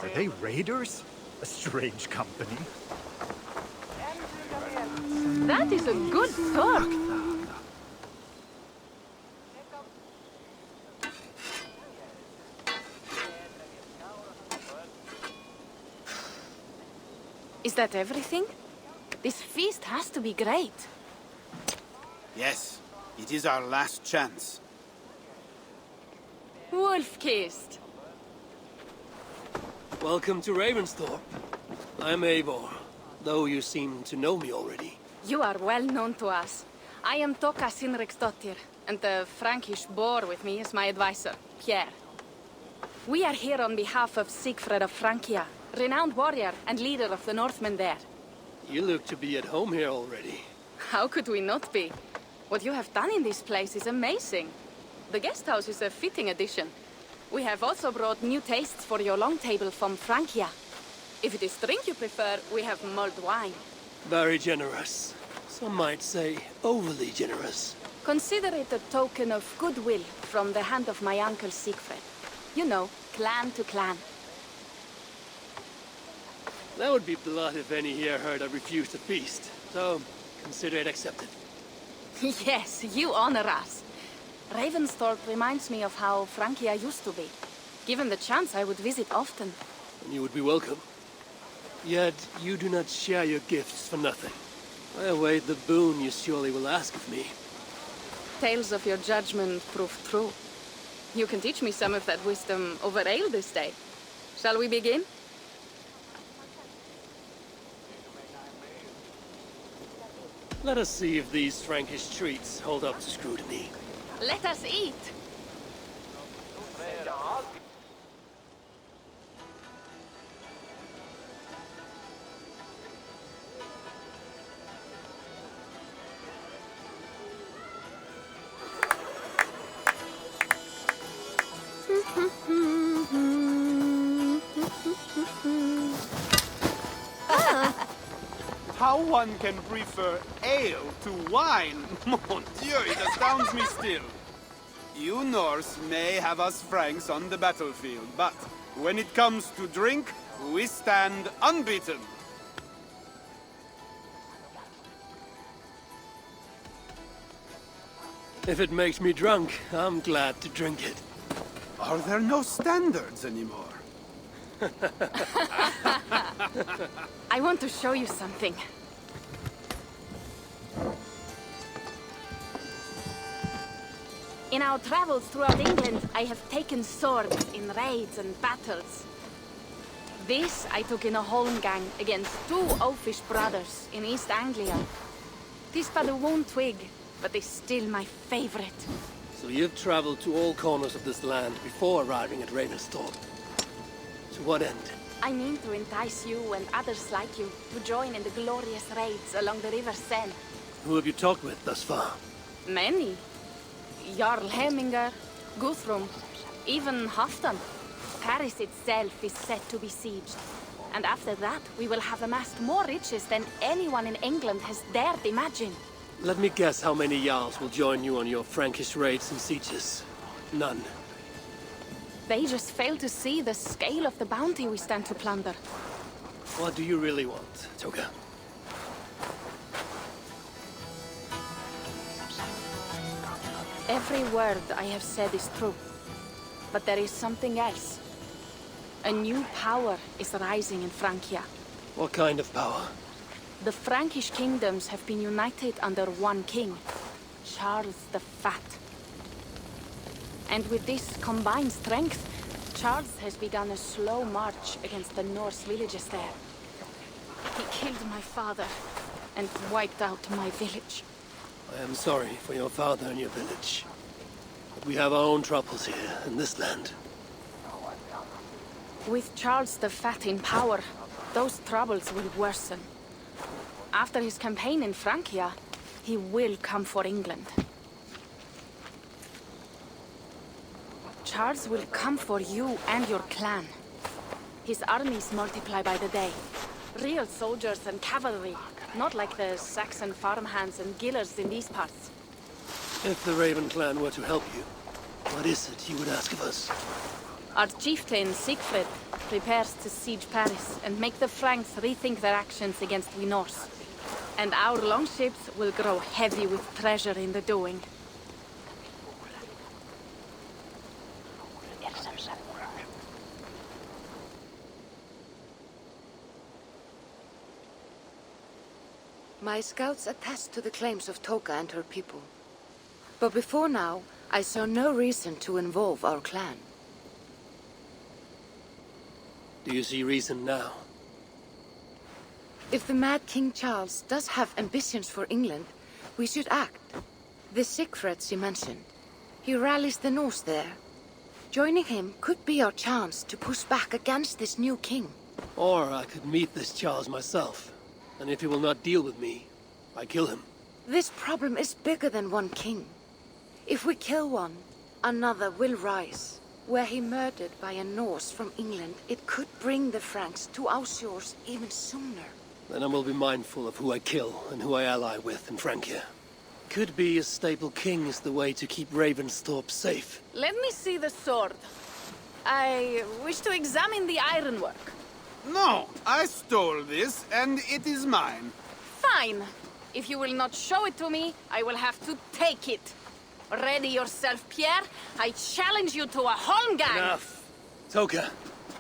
Are they raiders? A strange company. That is a good sword. Is that everything? This feast has to be great. Yes, it is our last chance. Wolf-kissed. Welcome to Ravensthorpe. I'm Eivor, though you seem to know me already. You are well known to us. I am Toka Sinriksdottir, and the Frankish boar with me is my advisor, Pierre. We are here on behalf of Sigfred of Francia, renowned warrior and leader of the Northmen there. You look to be at home here already. How could we not be? What you have done in this place is amazing. The guest house is a fitting addition. We have also brought new tastes for your long table from Francia. If it is drink you prefer, we have mulled wine. Very generous. Some might say overly generous. Consider it a token of goodwill from the hand of my uncle Sigfred. You know, clan to clan. That would be blood if any here heard I refused a feast. So, consider it accepted. Yes, you honor us. Ravensthorpe reminds me of how Francia used to be. Given the chance, I would visit often. And you would be welcome. Yet, you do not share your gifts for nothing. I await the boon you surely will ask of me. Tales of your judgment prove true. You can teach me some of that wisdom over ale this day. Shall we begin? Let us see if these Frankish treats hold up to scrutiny. Let us eat! How one can prefer ale to wine? Mon Dieu, it astounds me still. You Norse may have us Franks on the battlefield, but when it comes to drink, we stand unbeaten. If it makes me drunk, I'm glad to drink it. Are there no standards anymore? I want to show you something. In our travels throughout England, I have taken swords in raids and battles. This I took in a holmgang against two oafish brothers in East Anglia. Tis but a worn twig, but is still my favorite. So you've traveled to all corners of this land before arriving at Ravensthorpe. To what end? I mean to entice you and others like you to join in the glorious raids along the River Seine. Who have you talked with thus far? Many. Jarl Hemminger, Guthrum, even Halfdan. Paris itself is set to be besieged. And after that, we will have amassed more riches than anyone in England has dared imagine. Let me guess how many Jarls will join you on your Frankish raids and sieges. None. They just fail to see the scale of the bounty we stand to plunder. What do you really want, Toga? Every word I have said is true. But there is something else. A new power is rising in Francia. What kind of power? The Frankish kingdoms have been united under one king, Charles the Fat. And with this combined strength, Charles has begun a slow march against the Norse villages there. He killed my father and wiped out my village. I am sorry for your father and your village. But we have our own troubles here in this land. With Charles the Fat in power, those troubles will worsen. After his campaign in Francia, he will come for England. Charles will come for you and your clan. His armies multiply by the day. Real soldiers and cavalry, not like the Saxon farmhands and gillers in these parts. If the Raven clan were to help you, what is it you would ask of us? Our chieftain, Siegfried, prepares to siege Paris and make the Franks rethink their actions against we Norse. And our longships will grow heavy with treasure in the doing. My scouts attest to the claims of Toka and her people. But before now, I saw no reason to involve our clan. Do you see reason now? If the Mad King Charles does have ambitions for England, we should act. The Siegfrieds you mentioned, he rallies the Norse there. Joining him could be our chance to push back against this new king. Or I could meet this Charles myself, and if he will not deal with me, I kill him. This problem is bigger than one king. If we kill one, another will rise. Were he murdered by a Norse from England, it could bring the Franks to our shores even sooner. Then I will be mindful of who I kill and who I ally with in Francia. Could be a stable king is the way to keep Ravensthorpe safe. Let me see the sword. I wish to examine the ironwork. No, I stole this, and it is mine. Fine. If you will not show it to me, I will have to take it. Ready yourself, Pierre. I challenge you to a holmgang. Enough. Toka,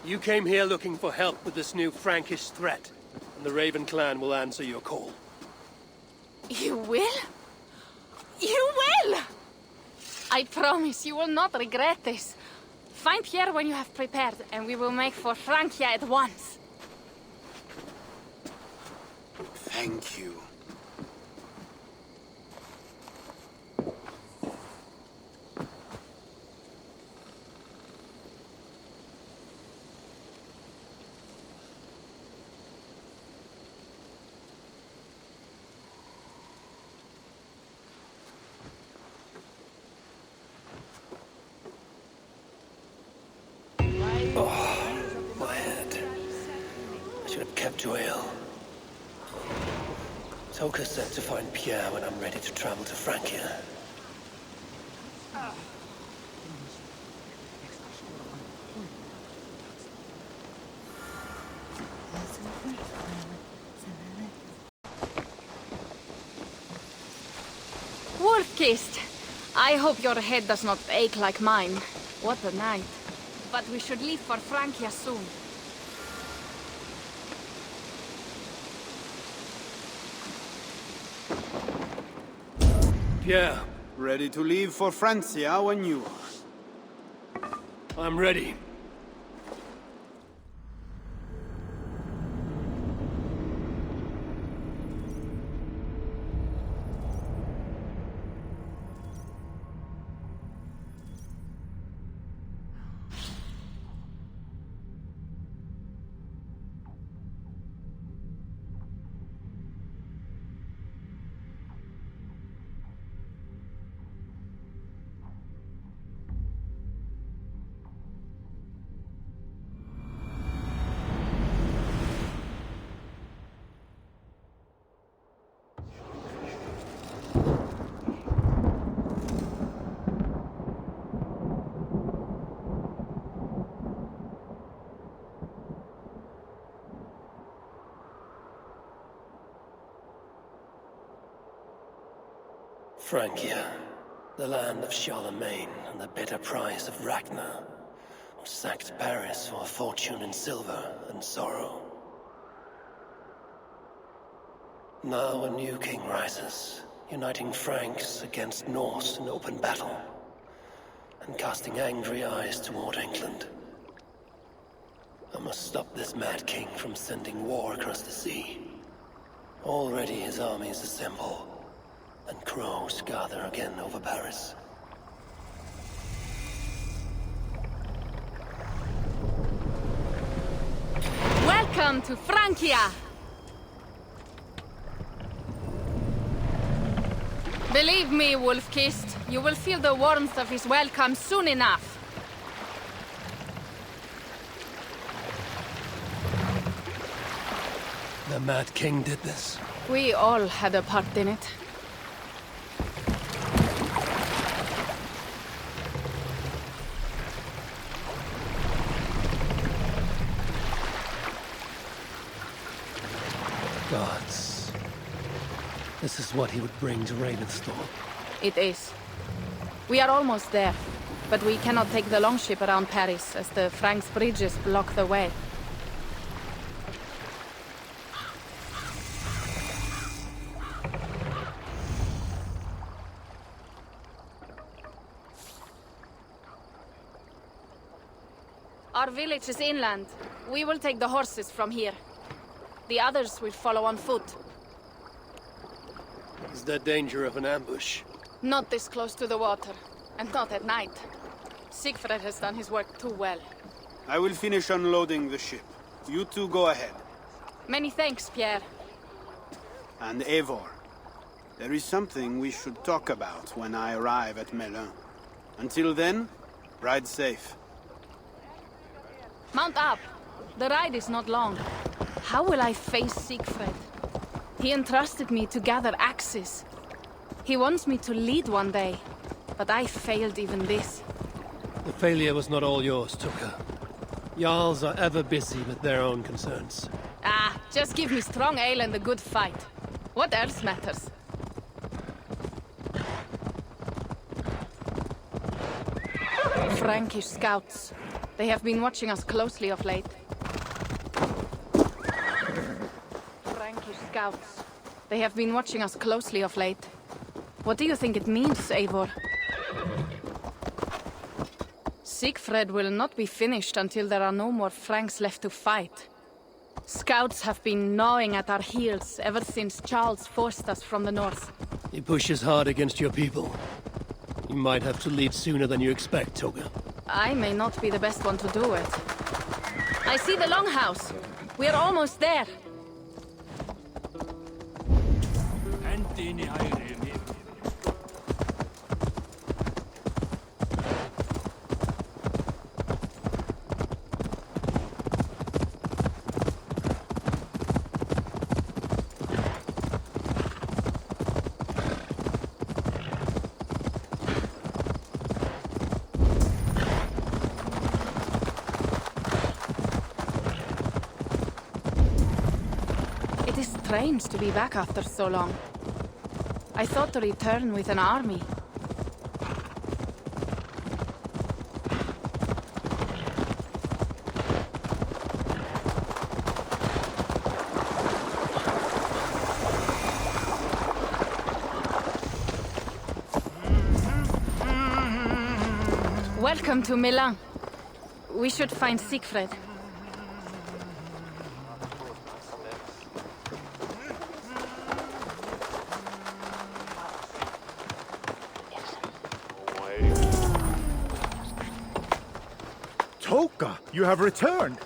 you came here looking for help with this new Frankish threat, and the Raven clan will answer your call. You will? You will! I promise you will not regret this. Find Pierre when you have prepared, and we will make for Francia at once. Thank you. My head. I should have kept to ale. Toka said to find Pierre when I'm ready to travel to Francia. Wolf-kissed. I hope your head does not ache like mine. What a night. But we should leave for Francia soon. Pierre, Ready to leave for Francia when you are. I'm ready. Francia, the land of Charlemagne and the bitter price of Ragnar, sacked Paris for a fortune in silver and sorrow. Now a new king rises, uniting Franks against Norse in open battle, and casting angry eyes toward England. I must stop this mad king from sending war across the sea. Already his armies assemble, and crows gather again over Paris. Welcome to Francia! Believe me, Wolf-kissed, you will feel the warmth of his welcome soon enough. The Mad King did this. We all had a part in it. Gods. This is what he would bring to Ravensthorpe. It is. We are almost there, but we cannot take the longship around Paris as the Franks bridges block the way. Our village is inland. We will take the horses from here. The others will follow on foot. Is there danger of an ambush? Not this close to the water, and not at night. Siegfried has done his work too well. I will finish unloading the ship. You two go ahead. Many thanks, Pierre. And Eivor, there is something we should talk about when I arrive at Melun. Until then, ride safe. Mount up. The ride is not long. How will I face Siegfried? He entrusted me to gather axes. He wants me to lead one day, but I failed even this. The failure was not all yours, Tuka. Jarls are ever busy with their own concerns. Ah, just give me strong ale and a good fight. What else matters? Frankish scouts. They have been watching us closely of late. Frankish scouts. They have been watching us closely of late. What do you think it means, Eivor? Siegfried will not be finished until there are no more Franks left to fight. Scouts have been gnawing at our heels ever since Charles forced us from the north. He pushes hard against your people. You might have to leave sooner than you expect, Toga. I may not be the best one to do it. I see the longhouse. We are almost there. It is strange to be back after so long. I thought to return with an army. Welcome to Melun. We should find Siegfried. Toka, you have returned.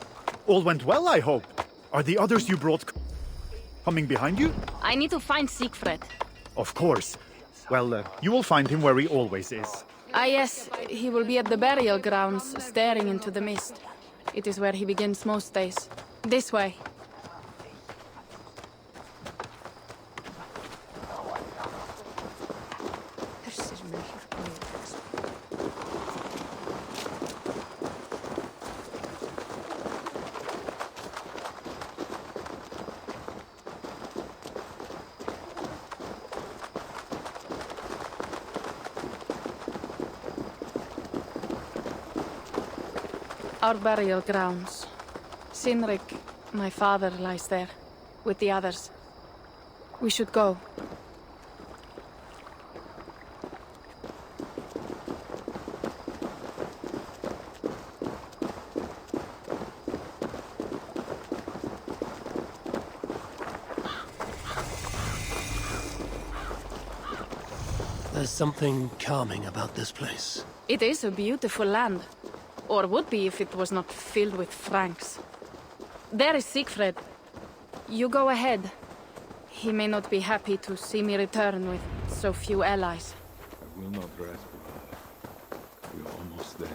All went well, I hope. Are the others you brought coming behind you? I need to find Siegfried. Of course. Well, you will find him where he always is. Ah yes, he will be at the burial grounds, staring into the mist. It is where he begins most days. This way. Our burial grounds. Sinrik, my father, lies there, with the others. We should go. There's something calming about this place. It is a beautiful land. Or would be if it was not filled with Franks. There is Siegfried. You go ahead. He may not be happy to see me return with so few allies. I will not rest, brother. We're almost there.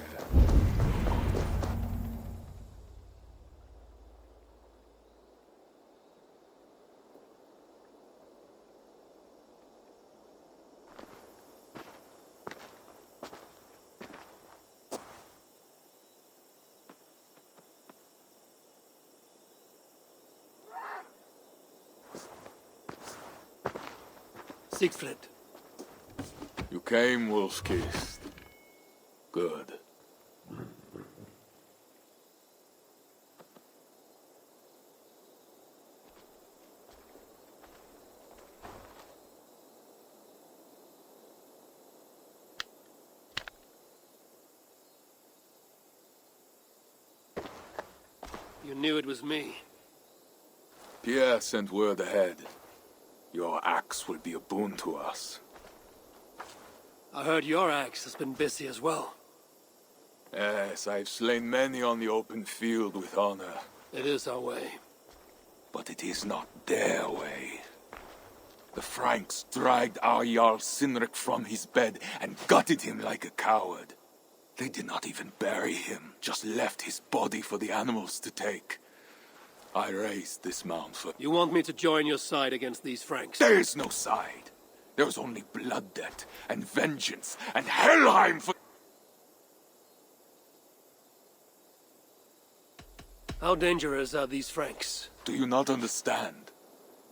Siegfried. You came, wolf-kissed. Good. You knew it was me. Pierre sent word ahead. Your axe will be a boon to us. I heard your axe has been busy as well. Yes, I've slain many on the open field with honor. It is our way. But it is not their way. The Franks dragged our Jarl Cynric from his bed and gutted him like a coward. They did not even bury him, just left his body for the animals to take. I raised this mound for... You want me to join your side against these Franks? There is no side. There is only blood debt and vengeance and Helheim for... How dangerous are these Franks? Do you not understand?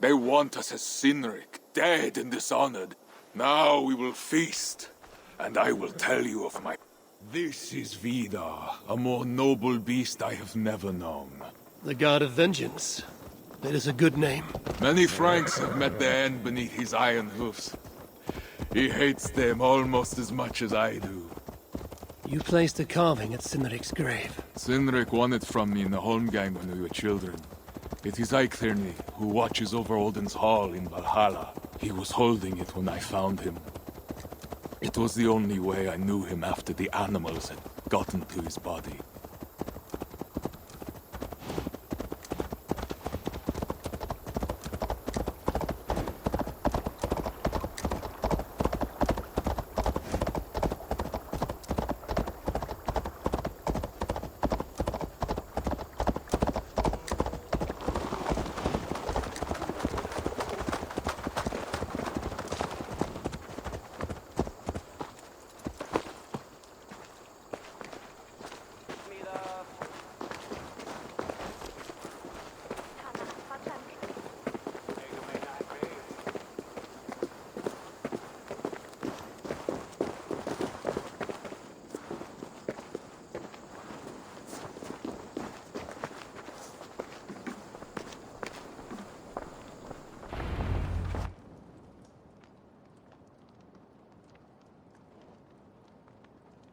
They want us as Cynric, dead and dishonored. Now we will feast, and I will tell you of my... This is Vidar, a more noble beast I have never known. The God of Vengeance. That is a good name. Many Franks have met their end beneath his iron hoofs. He hates them almost as much as I do. You placed a carving at Cynric's grave. Cynric won it from me in the Holmgang when we were children. It is Eiktherni, who watches over Odin's hall in Valhalla. He was holding it when I found him. It was the only way I knew him after the animals had gotten to his body.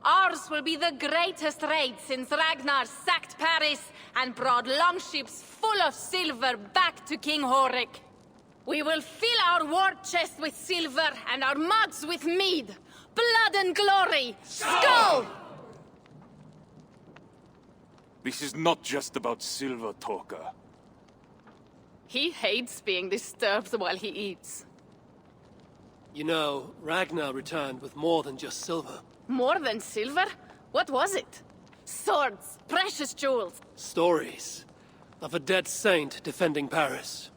Ours will be the greatest raid since Ragnar sacked Paris and brought longships full of silver back to King Horik. We will fill our war chest with silver and our mugs with mead. Blood and glory! Skull! This is not just about silver, Torka. He hates being disturbed while he eats. You know, Ragnar returned with more than just silver. More than silver? What was it? Swords, precious jewels. Stories of a dead saint defending Paris.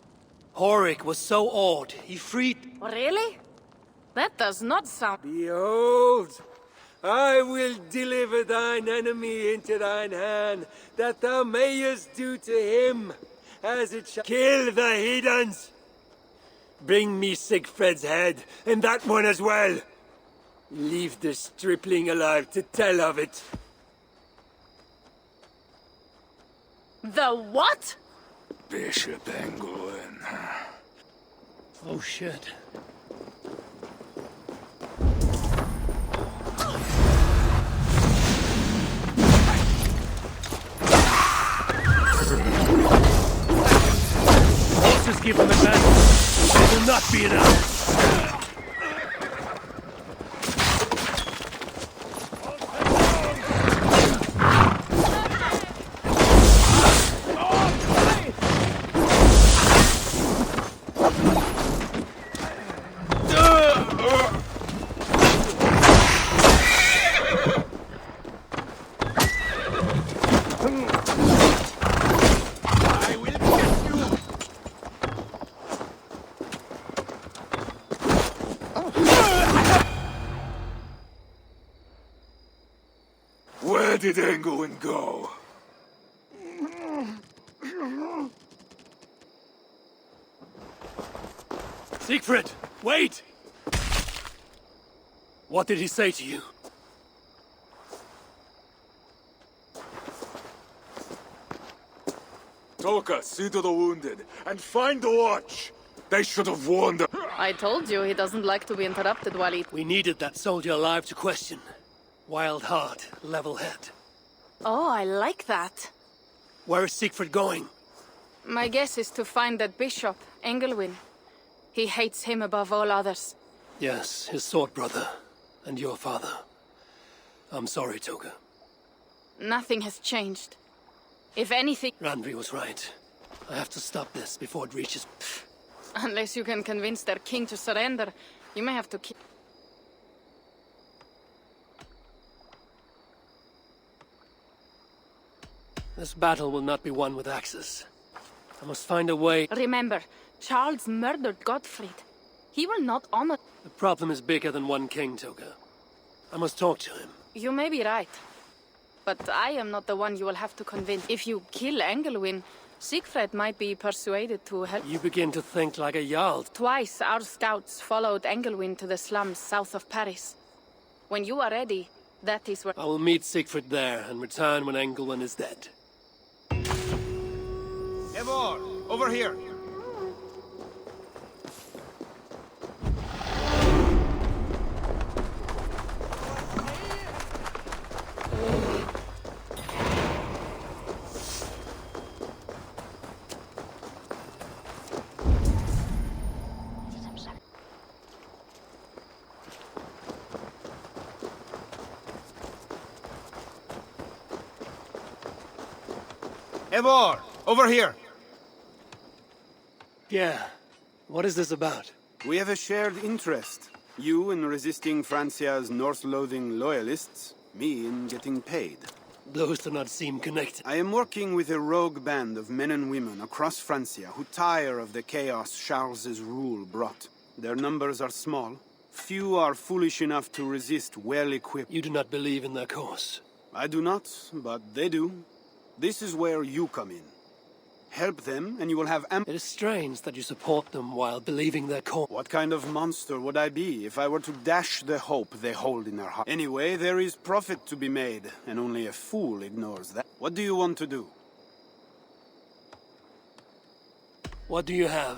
Horik was so awed, he freed... Really? That does not sound... Behold, I will deliver thine enemy into thine hand, that thou mayest do to him as it shall. Kill the heathens! Bring me Siegfried's head, and that one as well. Leave the stripling alive to tell of it. The what? Bishop Englen. Oh shit. Horses give them advantage. It will not be enough. Where did Englen go? Siegfried, wait! What did he say to you? Toka, see to the wounded, and find the watch! They should have warned them. I told you he doesn't like to be interrupted while he... We needed that soldier alive to question. Wild heart, level head. Oh, I like that. Where is Siegfried going? My guess is to find that bishop, Engelwin. He hates him above all others. Yes, his sword brother. And your father. I'm sorry, Toga. Nothing has changed. If anything... Randvi was right. I have to stop this before it reaches... Unless you can convince their king to surrender, you may have to kill... This battle will not be won with axes. I must find a way... Remember, Charles murdered Gottfried. He will not honor... The problem is bigger than one king, Toga. I must talk to him. You may be right. But I am not the one you will have to convince. If you kill Engelwin, Siegfried might be persuaded to help. You begin to think like a Jarl. Twice our scouts followed Engelwin to the slums south of Paris. When you are ready, that is where... I will meet Siegfried there and return when Engelwin is dead. Eivor, over here. Eivor, over here. Yeah. What is this about? We have a shared interest. You in resisting Francia's Norse-loathing loyalists, me in getting paid. Those do not seem connected. I am working with a rogue band of men and women across Francia who tire of the chaos Charles's rule brought. Their numbers are small. Few are foolish enough to resist well-equipped. You do not believe in their cause. I do not, but they do. This is where you come in. Help them, and you will have It is strange that you support them while believing their cause. What kind of monster would I be if I were to dash the hope they hold in their heart? Anyway, there is profit to be made, and only a fool ignores that. What do you want to do? What do you have?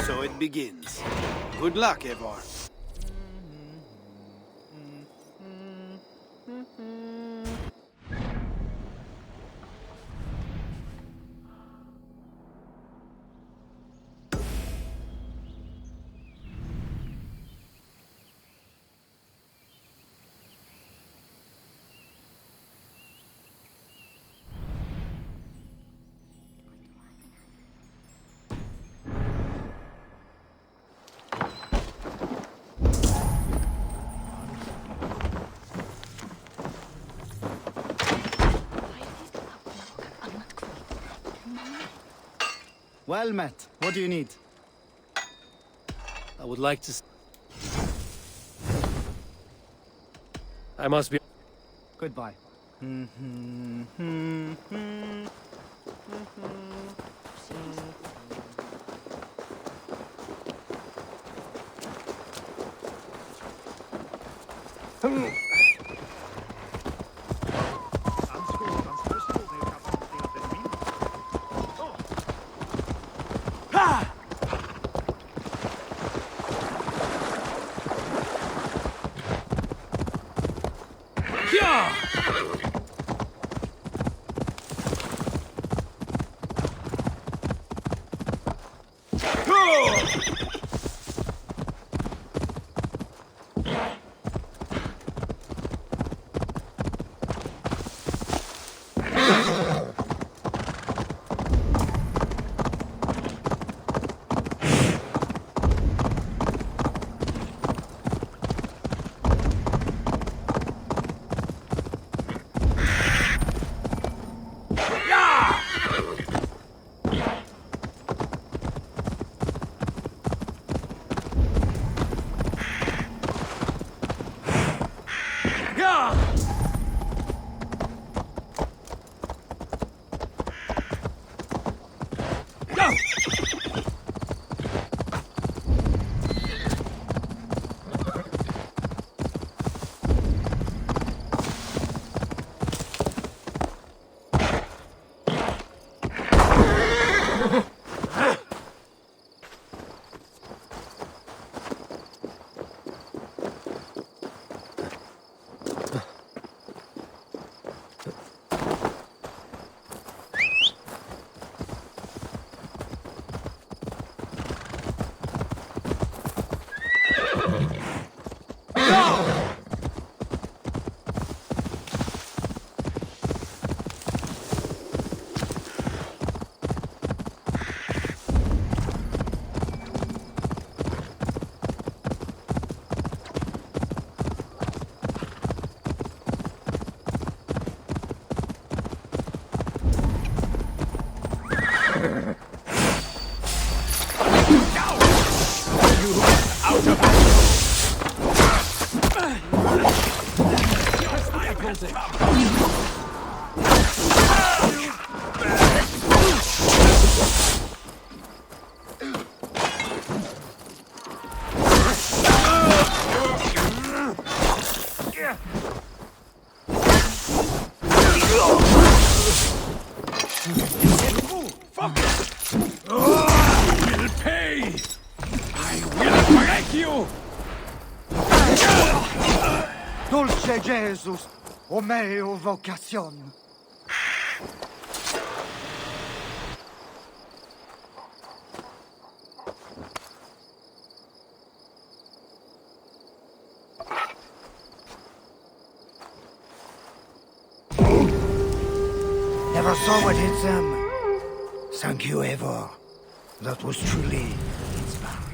So it begins. Good luck, Eivor. Well met. What do you need? I would like to... I must be... Goodbye. Dulce Jesus, o meo vocación. Never saw what hit them. Thank you, Eivor. That was truly inspiring.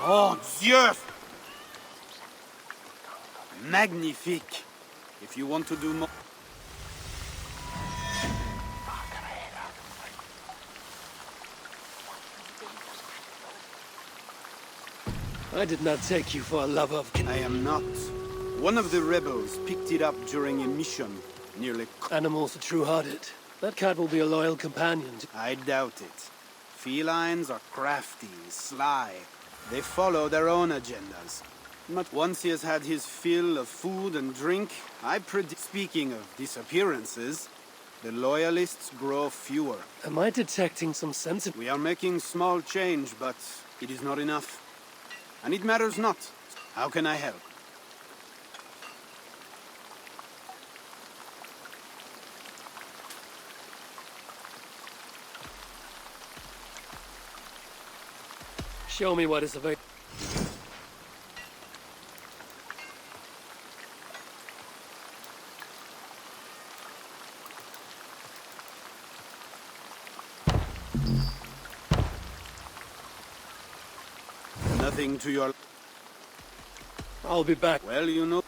Oh, Dieu! Magnifique. If you want to do more... I did not take you for a lover of... I am not. One of the rebels picked it up during a mission, nearly... Animals are true-hearted. That cat will be a loyal companion. I doubt it. Felines are crafty, sly. They follow their own agendas. But once he has had his fill of food and drink, I predict... Speaking of disappearances, the loyalists grow fewer. Am I detecting some sense of... We are making small change, but it is not enough. And it matters not. How can I help? Show me what is available. Nothing to your... I'll be back. Well, you know...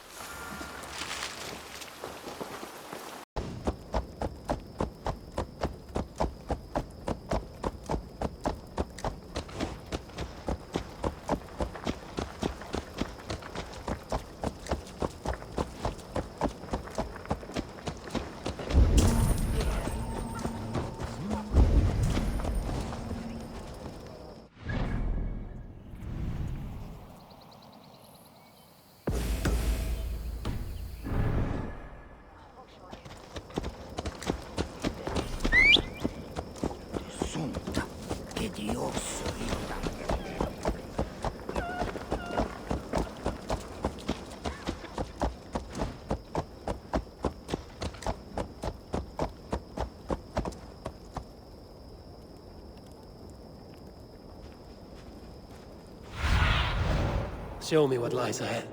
Show me what lies ahead.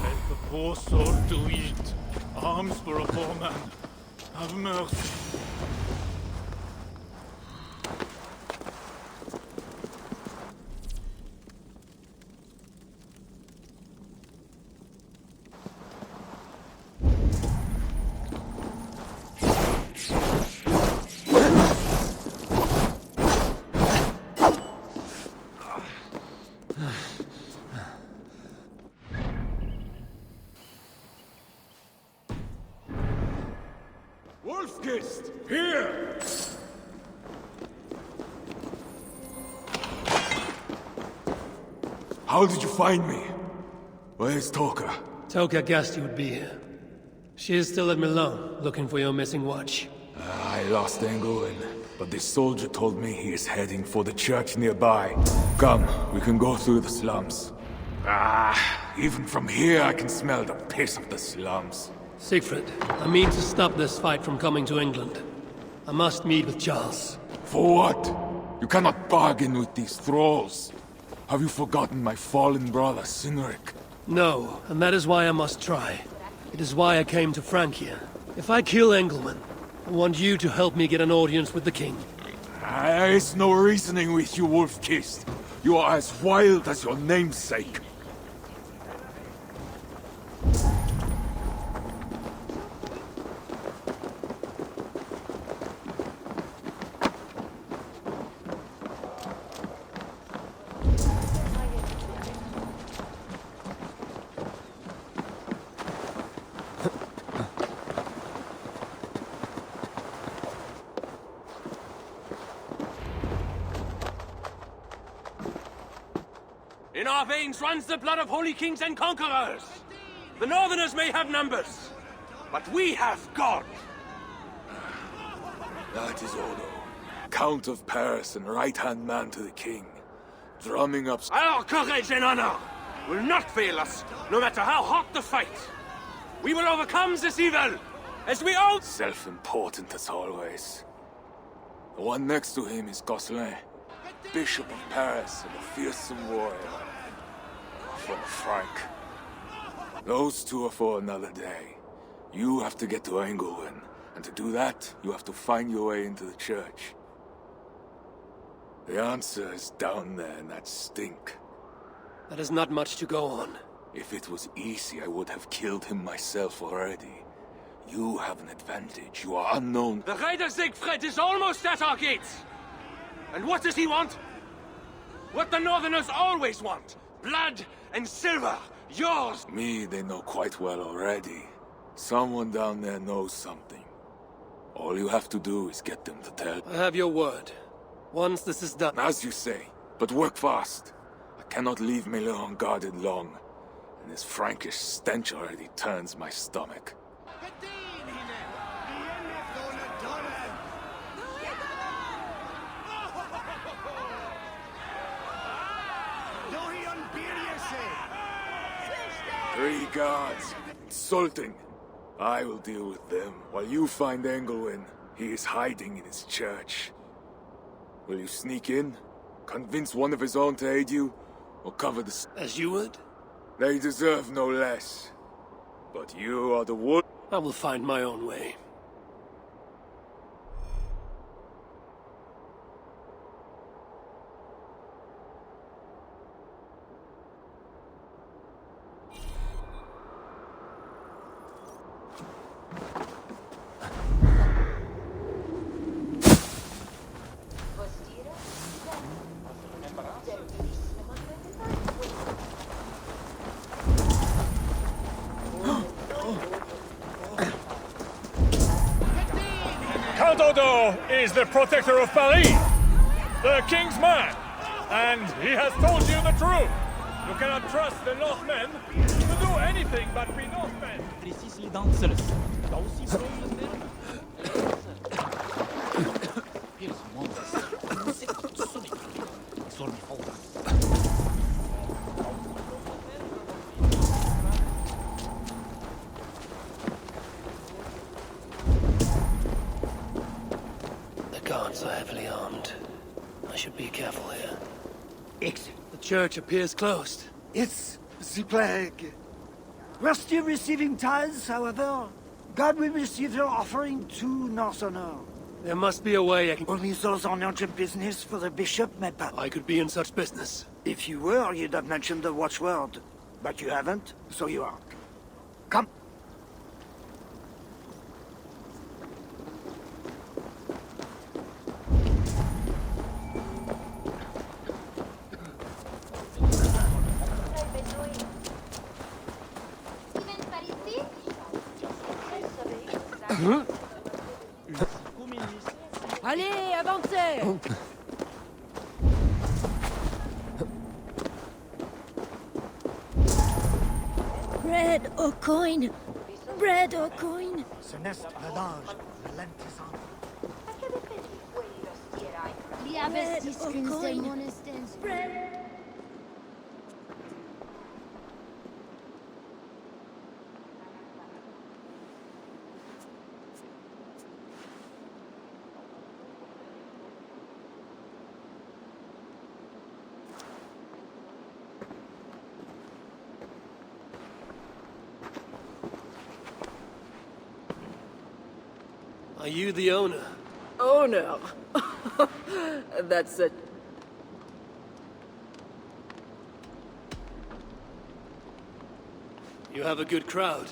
Let the poor soul to eat. Alms for a poor man. Have mercy. Wolfgist, here! How did you find me? Where's Toka? Toka guessed you would be here. She is still at Melun, looking for your missing watch. I lost Englewood, but this soldier told me he is heading for the church nearby. Come, we can go through the slums. Even from here I can smell the piss of the slums. Siegfried, I mean to stop this fight from coming to England. I must meet with Charles. For what? You cannot bargain with these thralls. Have you forgotten my fallen brother, Cynric? No, and that is why I must try. It is why I came to Francia. If I kill Engelman, I want you to help me get an audience with the king. There is no reasoning with you, Wolf-Kissed. You are as wild as your namesake. In our veins runs the blood of holy kings and conquerors. The Northerners may have numbers, but we have God. That is Odo, Count of Paris and right-hand man to the king, drumming up... Our courage and honor will not fail us, no matter how hot the fight. We will overcome this evil, as we all... Self-important as always. The one next to him is Gosselin, Bishop of Paris and a fearsome warrior. For Frank. Those two are for another day. You have to get to Engelwin, and to do that, you have to find your way into the church. The answer is down there in that stink. That is not much to go on. If it was easy, I would have killed him myself already. You have an advantage. You are unknown. The Raider Siegfried is almost at our gates. And what does he want? What the Northerners always want. Blood and silver. Yours. Me, they know quite well already. Someone down there knows something. All you have to do is get them to tell. I have your word. Once this is done... As you say, but work fast. I cannot leave Melun unguarded long. And this Frankish stench already turns my stomach. Three guards. Insulting. I will deal with them, while you find Engelwin. He is hiding in his church. Will you sneak in? Convince one of his own to aid you? Or cover the... As you would? They deserve no less. But you are the wolf. I will find my own way. Count Odo is the protector of Paris, the king's man, and he has told you the truth. You cannot trust the Northmen to do anything but be Northmen. The guards are heavily armed. I should be careful here. The church appears closed. It's the plague. We're still receiving tithes, however. God will receive your offering to Northerner. There must be a way I can... Only those on urgent business for the bishop, my pal. I could be in such business. If you were, you'd have mentioned the watchword. But you haven't, so you aren't. Come. Allez, avancez! Bread or coin? Bread or coin? Céleste, mélange, ralentissant. Bread or coin? Bread. Are you the owner? Owner? That's a... You have a good crowd.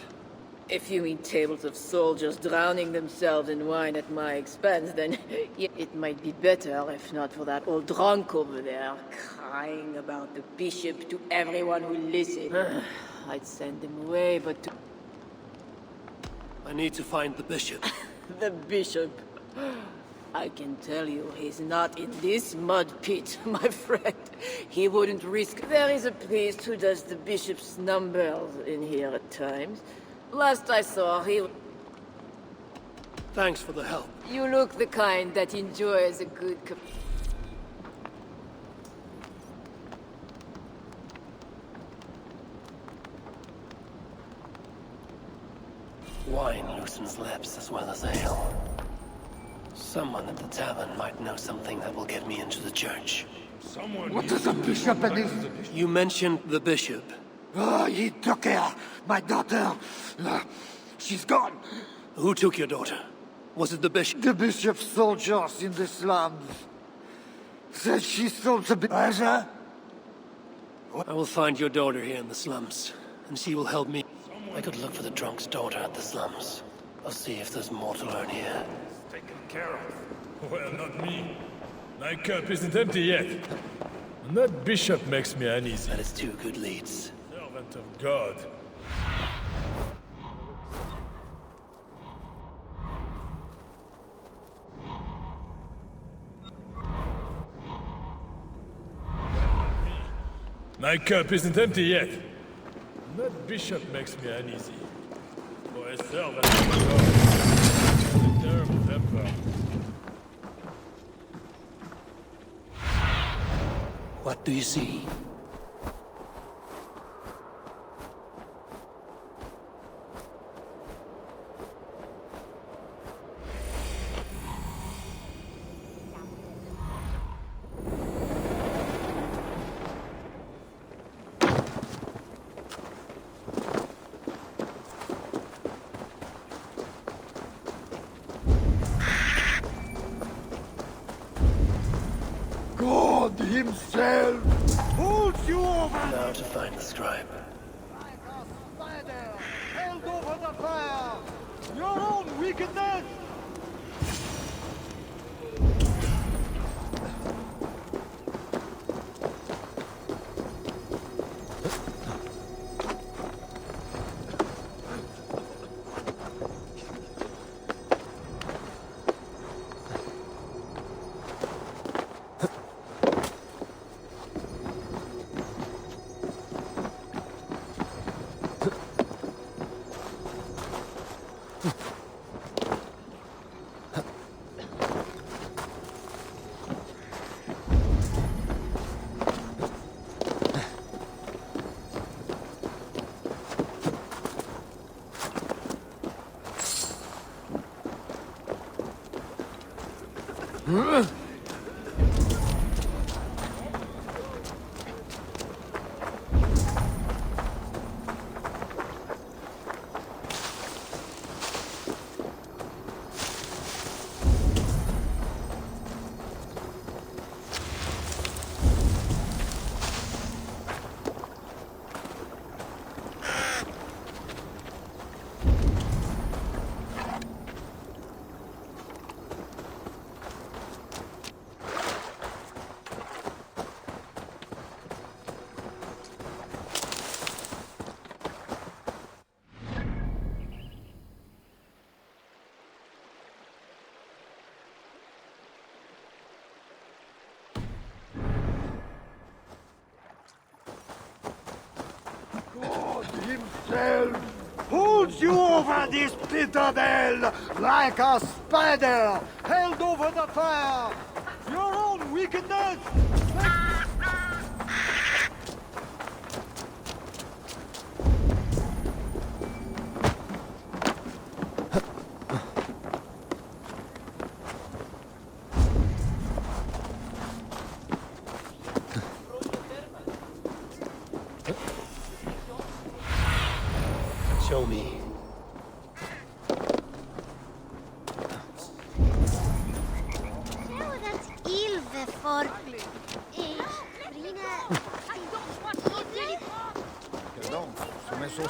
If you mean tables of soldiers drowning themselves in wine at my expense, then yeah, it might be better if not for that old drunk over there crying about the bishop to everyone who listens. I'd send him away, but to... I need to find the bishop. The bishop. I can tell you, he's not in this mud pit, my friend. He wouldn't risk... There is a priest who does the bishop's numbers in here at times. Last I saw, he... Thanks for the help. You look the kind that enjoys a good cup... Wine loosens lips as well as ale. Someone at the tavern might know something that will get me into the church. What is a bishop and his... You mentioned the bishop. Oh, he took her, my daughter. She's gone. Who took your daughter? Was it the bishop? The bishop's soldiers in the slums. Said she stole the treasure. I will find your daughter here in the slums, and she will help me. I could look for the drunk's daughter at the slums. I'll see if there's more to learn here. Taken care of. Well, not me. My cup isn't empty yet. And that bishop makes me uneasy. That is two good leads. Servant of God. My cup isn't empty yet. And that bishop makes me uneasy. For a servant of God. A terrible temper. What do you see? God himself holds you over. Now to find the scribe. Like a spider held over the fire. Your own wickedness. yourself! Holds you over this citadel like a spider held over the fire! Your own wickedness! Show me.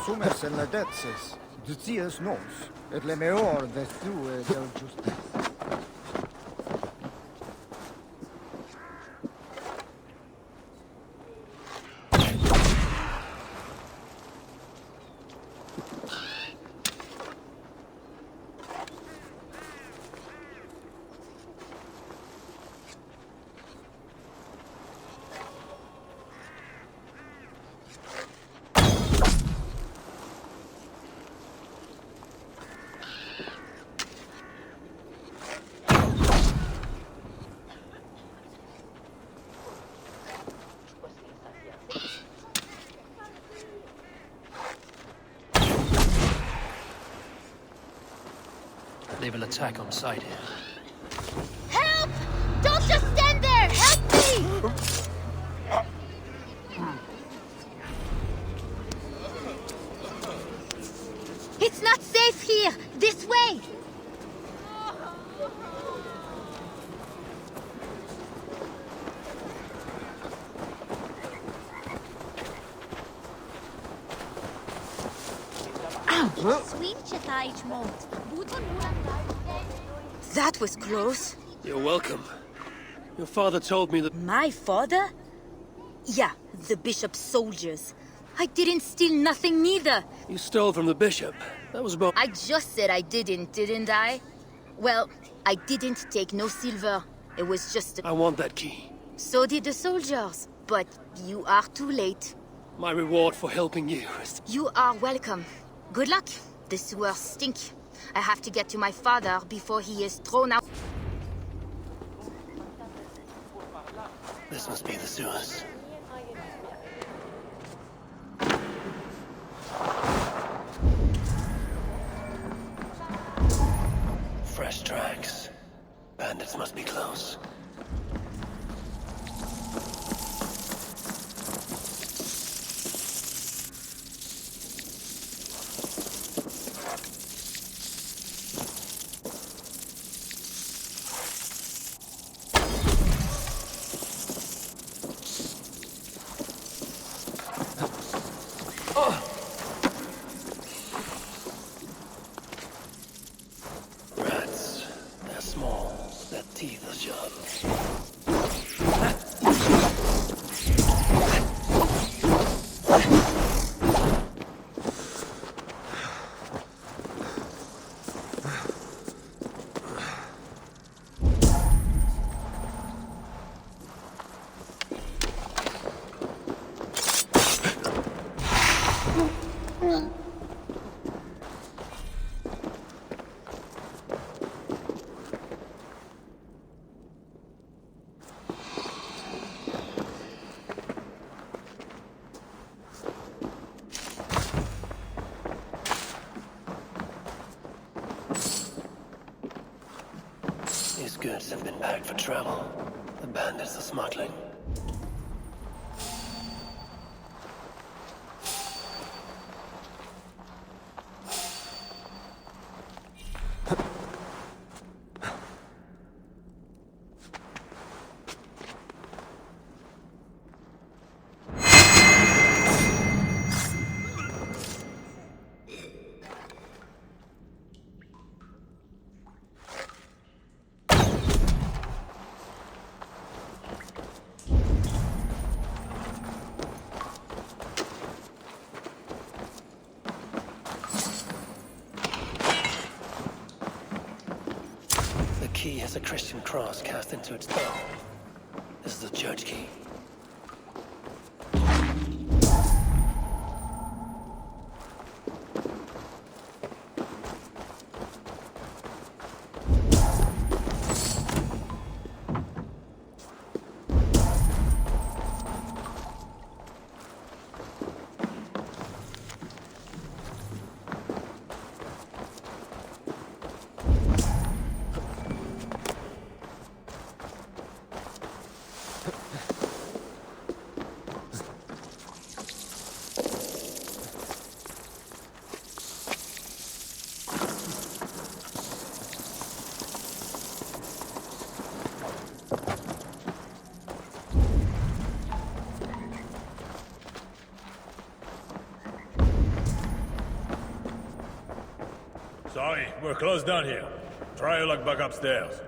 Sumes en la detses, de tias nos, et le meor de thue del justice. They will attack on sight here. Help! Don't just stand there! Help me! It's not safe here! This way! That was close. You're welcome. Your father told me that... My father? Yeah, the bishop's soldiers. I didn't steal nothing neither. You stole from the bishop. That was about... I just said I didn't I? Well, I didn't take no silver. It was just a... I want that key. So did the soldiers. But you are too late. My reward for helping you is... You are welcome. Good luck. The sewers stink. I have to get to my father before he is thrown out. This must be the sewers. Fresh tracks. Bandits must be close. Rats. They're small. Their teeth are sharp. These goods have been packed for travel. The bandits are smuggling. The key has a Christian cross cast into its bow. This is the church key. Sorry, we're closed down here. Try your luck back upstairs.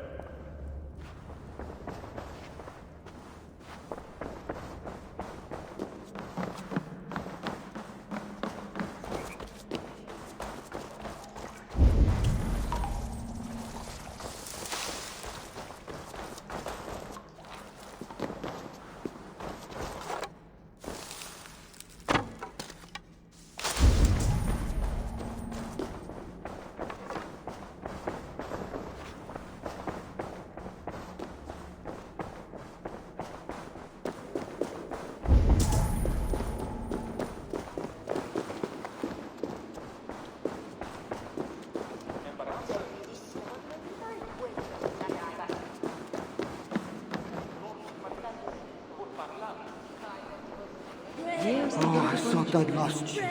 Oh, I thought I'd lost you.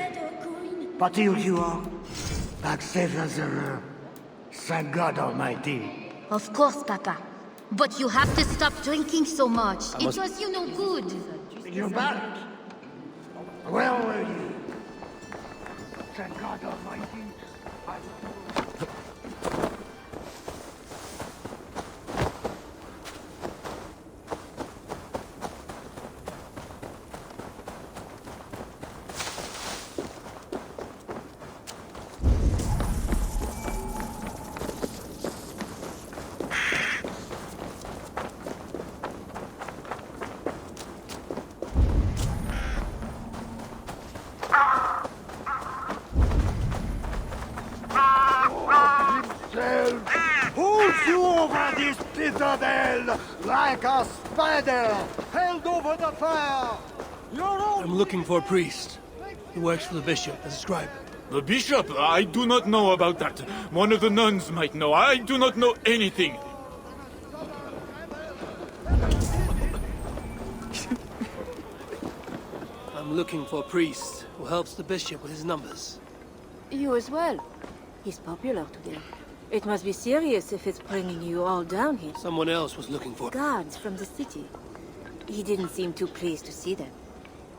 But here you are, back safe as ever. Thank God Almighty. Of course, Papa. But you have to stop drinking so much. It does you no good. You're back. Where were you? Thank God Almighty. Holds you over this pit of hell like a spider held over the fire. I'm looking for a priest who works for the bishop as a scribe. The bishop? I do not know about that. One of the nuns might know. I do not know anything. I'm looking for a priest who helps the bishop with his numbers. You as well. He's popular today. It must be serious if it's bringing you all down here. Someone else was looking for... Guards from the city. He didn't seem too pleased to see them.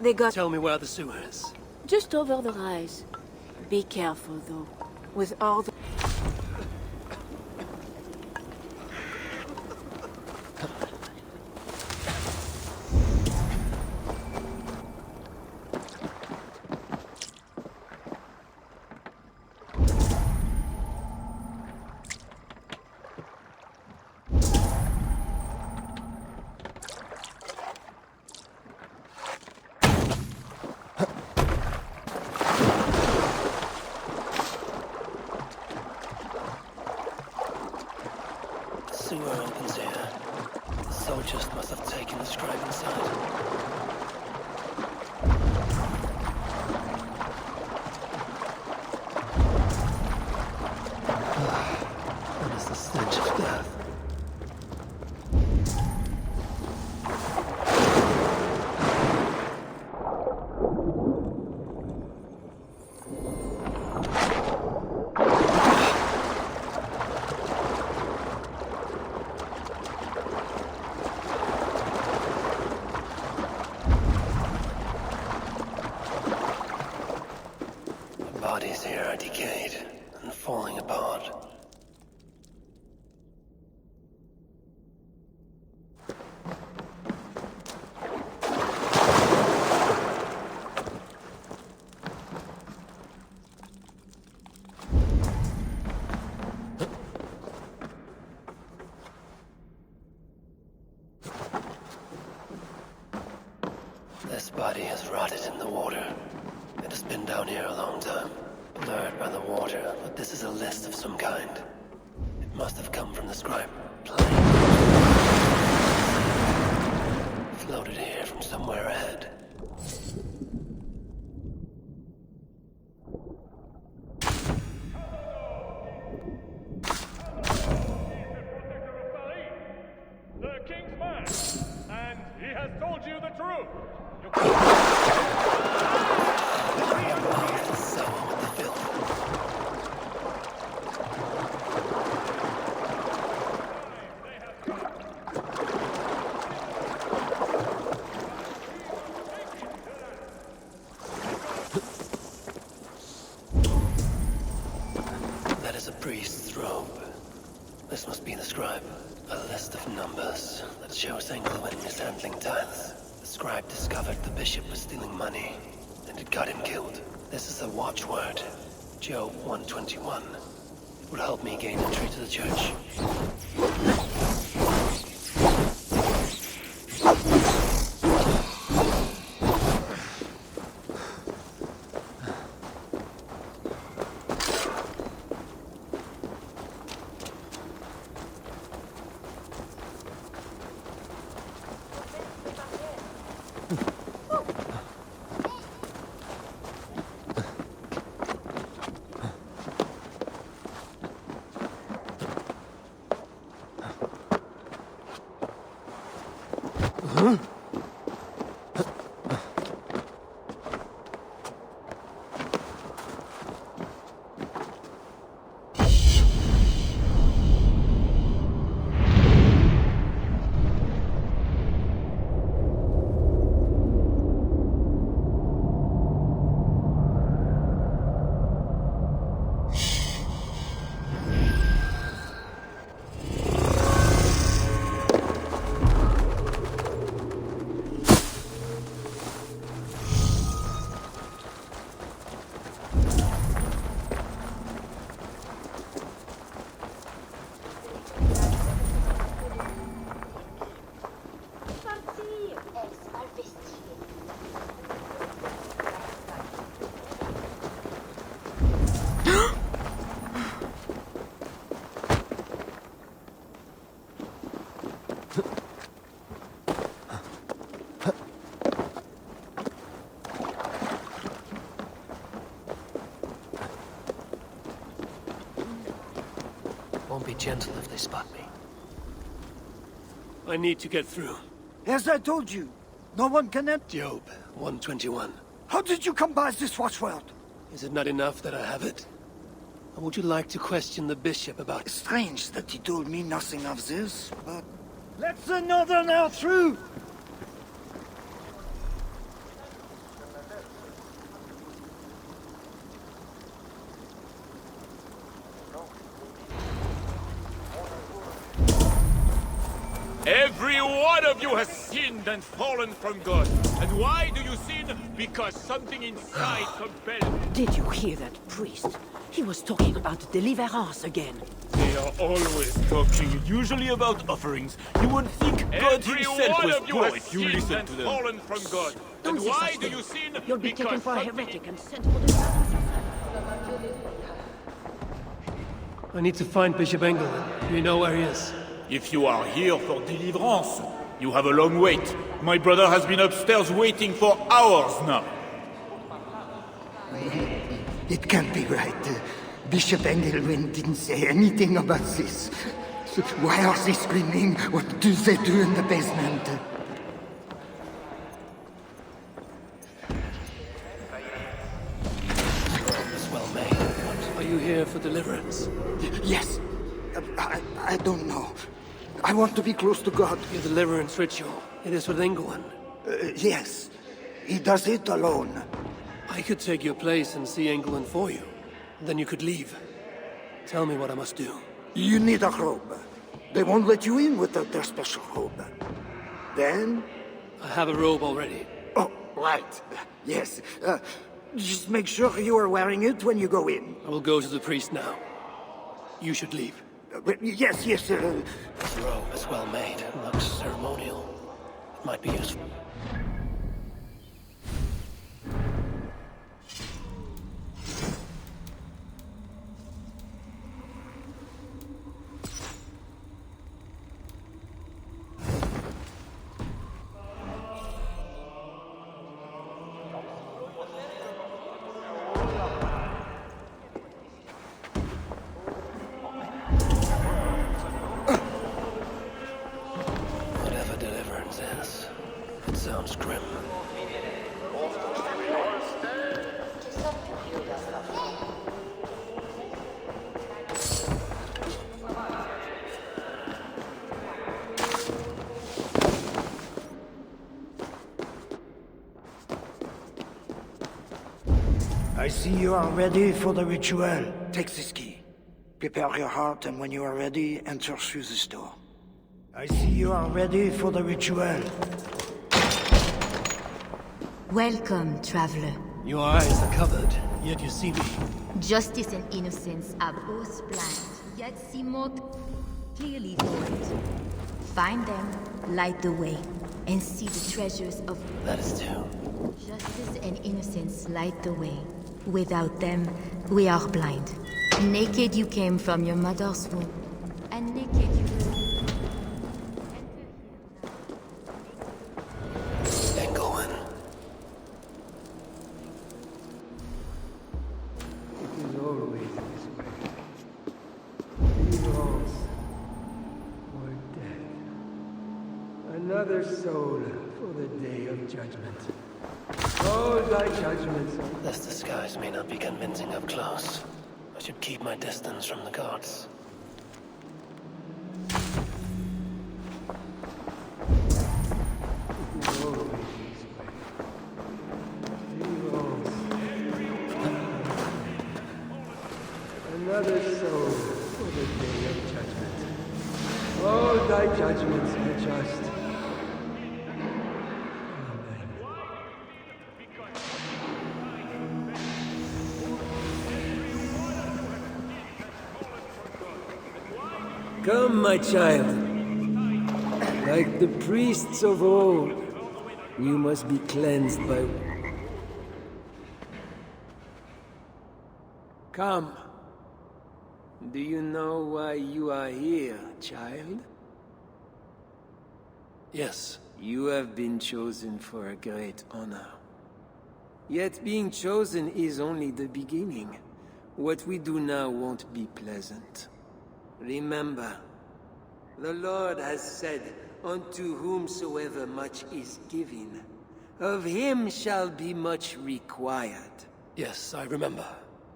They got... Tell me where the sewer is. just over the rise. Be careful, though. With all the... Sewer opens here. The soldiers must have taken the scribe inside. That is the stench of death. The bodies here are decayed and falling apart. This body has rotted in the water. It has been down here a long time, blurred by the water, but this is a list of some kind. It must have come from the scribe plane. Floated here from somewhere ahead. The king's man, and he has told you the truth. Sour with the filth. That is a scribe discovered the bishop was stealing money, and it got him killed. This is a watchword, Job 121. It will help me gain entry to the church. Won't be gentle if they spot me. I need to get through. As I told you, no one can enter. Job 121. How did you come by this watchword? Is it not enough that I have it? Or would you like to question the bishop about... Strange that he told me nothing of this, but... Let the northerner through! Every one of you has sinned and fallen from God. And why do you sin? Because something inside compels. Did you hear that priest? He was talking about deliverance again. They are always talking, usually about offerings. You would think God himself was poor if you listen to them. Fallen from God. Don't And why do you sin? You'll be taken Because for a something... heretic and sent for the... I need to find Bishop Engel. Do you know where he is? If you are here for deliverance, you have a long wait. My brother has been upstairs waiting for hours now. It can't be right. Bishop Engelwin didn't say anything about this. So why are they screaming? What do they do in the basement? It's well made. Are you here for deliverance? Yes. I don't know. I want to be close to God. Your deliverance ritual. It is with England. Yes. He does it alone. I could take your place and see England for you. Then you could leave. Tell me what I must do. You need a robe. They won't let you in without their special robe. Then... I have a robe already. Oh, right. Yes. Just make sure you are wearing it when you go in. I will go to the priest now. You should leave. Yes. This robe is well made. Looks ceremonial. It might be useful. Sounds grim. I see you are ready for the ritual. Take this key. Prepare your heart, and when you are ready, enter through this door. I see you are ready for the ritual. Welcome, traveler. Your eyes are covered, yet you see me. Justice and innocence are both blind, yet see more clearly for it. Find them, light the way, and see the treasures of... That is true. Justice and innocence light the way. Without them, we are blind. Naked you came from your mother's womb, and naked you will... Engelwin. It is always this way. Heroes or death. Another soul for the day of judgment. Oh, thy judgments. This disguise may not be convincing up close. I should keep my distance from the gods. It is always this way. Heroes. Another soul for the day of judgment. Oh, thy judgments are just. Come, my child. Like the priests of old, you must be cleansed by... Come. Do you know why you are here, child? Yes. You have been chosen for a great honor. Yet being chosen is only the beginning. What we do now won't be pleasant. Remember, the Lord has said, unto whomsoever much is given, of him shall be much required. Yes, I remember.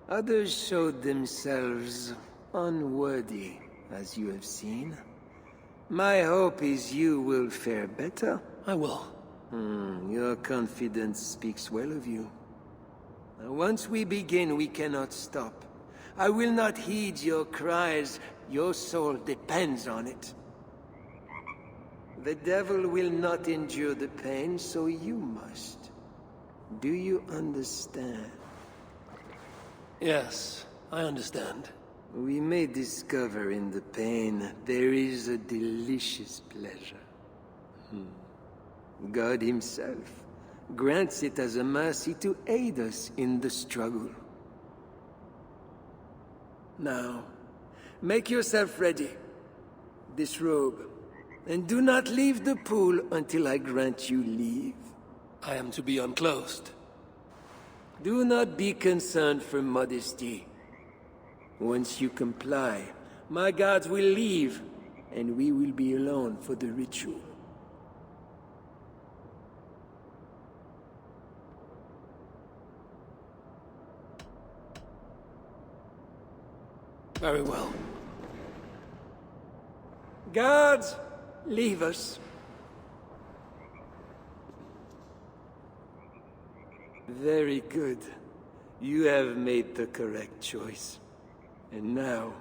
Others showed themselves unworthy, as you have seen. My hope is you will fare better. I will. Your confidence speaks well of you. Now, once we begin, we cannot stop. I will not heed your cries. Your soul depends on it. The devil will not endure the pain, so you must. Do you understand? Yes, I understand. We may discover in the pain there is a delicious pleasure. God himself grants it as a mercy to aid us in the struggle. Now, make yourself ready. Disrobe. And do not leave the pool until I grant you leave. I am to be unclothed. Do not be concerned for modesty. Once you comply, my guards will leave, and we will be alone for the ritual. Very well. Guards, leave us. Very good. You have made the correct choice. And now...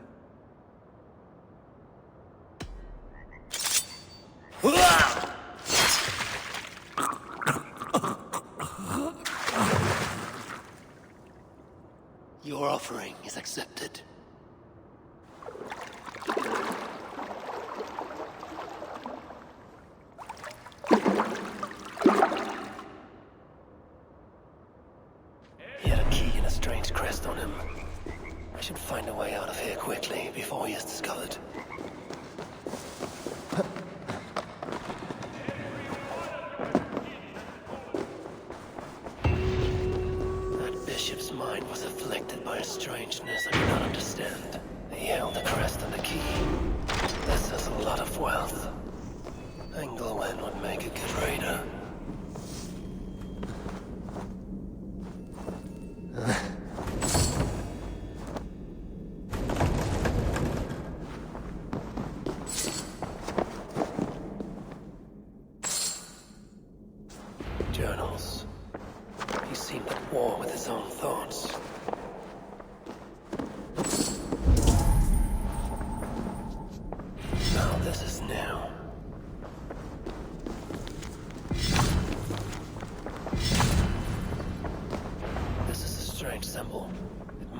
Your offering is accepted. He had a key and a strange crest on him. I should find a way out of here quickly before he is discovered. That bishop's mind was afflicted by a strangeness I do not understand. He held the crest and the key. This is a lot of wealth. Engelwin would make a good raider. Journals. He seemed at war with his own thoughts. Now this is new.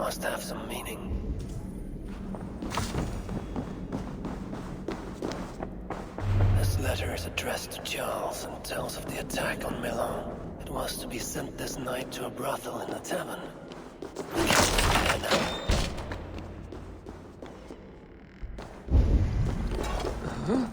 must have some meaning. This letter is addressed to Charles and tells of the attack on Melun. It was to be sent this night to a brothel in the tavern. There now.